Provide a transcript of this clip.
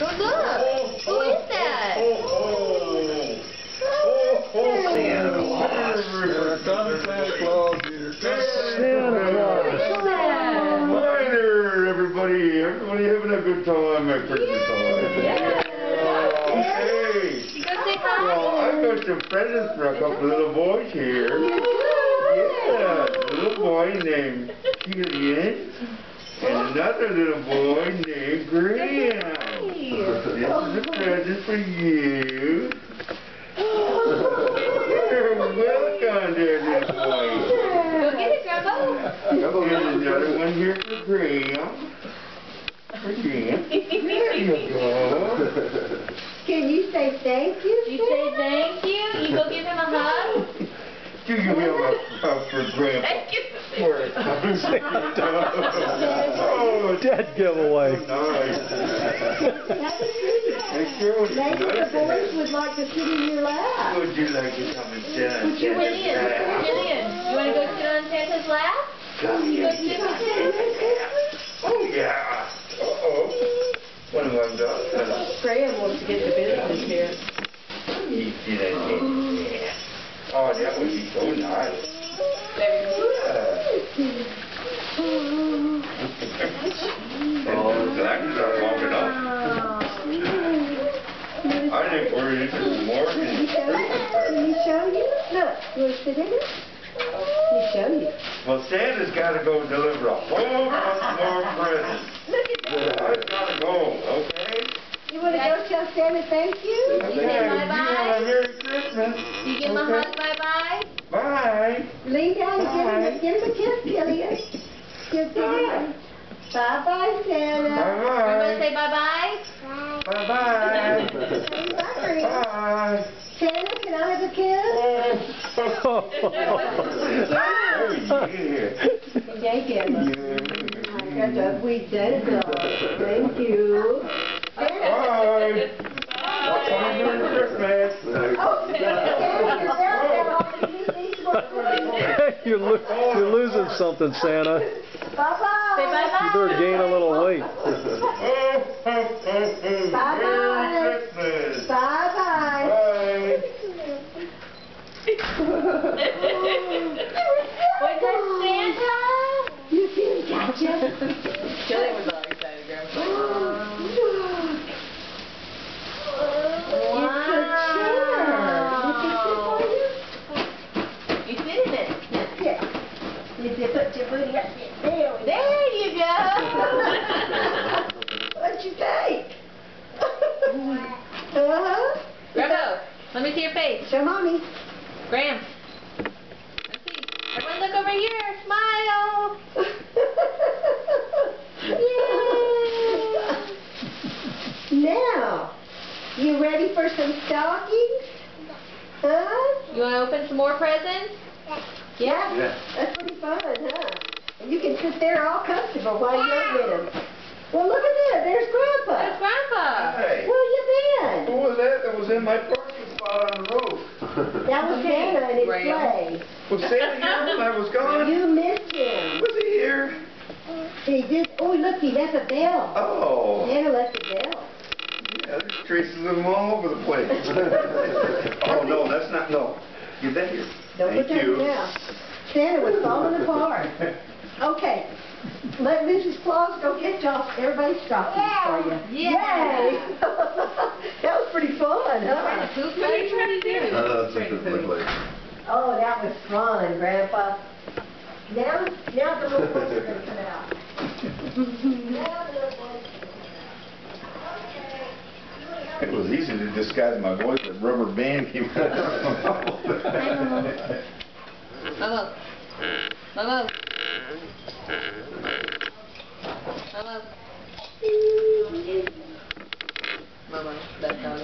Oh, look. Who is that? Santa Claus here. Santa Claus. Hi there, everybody. Everybody having a good time at Christmas time. Yeah. Hey. You go say hi. Well, I've got some presents for a couple little boys here. Yeah, a little boy named Julian and another little boy named Graham. This is a present for you. You're welcome there, little boy. Go get it, Grandpa. And another one here for Graham. For Graham. There you go. Can you say thank you? You say thank you. You go give him a hug. Do you have a hug for Grandpa? Thank you. Oh, Dead giveaway. nice. Hey, Shirley, Maybe the boys would like to sit in your lap. would you like to come and sit on Jillian, Santa's lap? Jillian, you want to go sit on Santa's lap? Come You here. go sit on Santa's lap? Oh, yeah. Uh-oh. What have I done? Graham wants to get the business here. You see that? Yeah. Oh, that would be so nice. Oh, that is not long enough. I think we're into more than Can he show you? Look, you want to sit in it? He'll show you. Well, Santa's got to go deliver a whole bunch more presents. Look at that. I've got to go, okay? You want to go tell Santa thank you? You say bye-bye? Merry Christmas. You give him a hug, bye-bye? Bye. Lean down and give him a kiss, Gillian. Give Gillian. Bye-bye, Santa. Everybody Bye-bye. say bye-bye? Bye-bye. Say bye. Bye. Santa, can I have a kiss? Oh, yeah. Thank you. I got the sweet Santa Claus. Thank you. Bye. Merry Christmas. Oh, You're losing something, Santa. Bye-bye. Say bye-bye. You better gain a little weight. Merry Christmas. Bye-bye. Bye. What's that, Santa? You see him catch you? Jillian was all excited, Grandpa. You sit in it. You put your booty up there. There you go. What'd you take? Uh-huh. Grandpa, let me see your face. Show mommy. Graham. Let's see. Everyone look over here. Smile. Now, you ready for some stockings? Huh? You want to open some more presents? Yeah? Yeah. That's pretty fun, huh? And you can sit there all comfortable while you open them. Well, look at that. There's Grandpa. There's Grandpa. Hey. Where you been? What was that? That was in my parking spot on the road. That was Santa and his Graham. sleigh. Was Santa here when I was gone? You missed him. Was he here? He did. Oh, look, he left a bell. Oh. Santa left a bell. Yeah, there's traces of them all over the place. Oh, no, that's not, no. Give that here. Don't Thank put that you. down. Santa was falling apart. Okay. Let Mrs. Claus go get y'all everybody's stockings for you. Yeah. Yay! That was pretty fun, huh? What are you trying to do? That's what it looked like. Oh, that was fun, Grandpa. Now the little boys are going to come out. Now the little boys. It was easy to disguise my voice with rubber band came out. Mama. Mama. Mama. Mama. That's how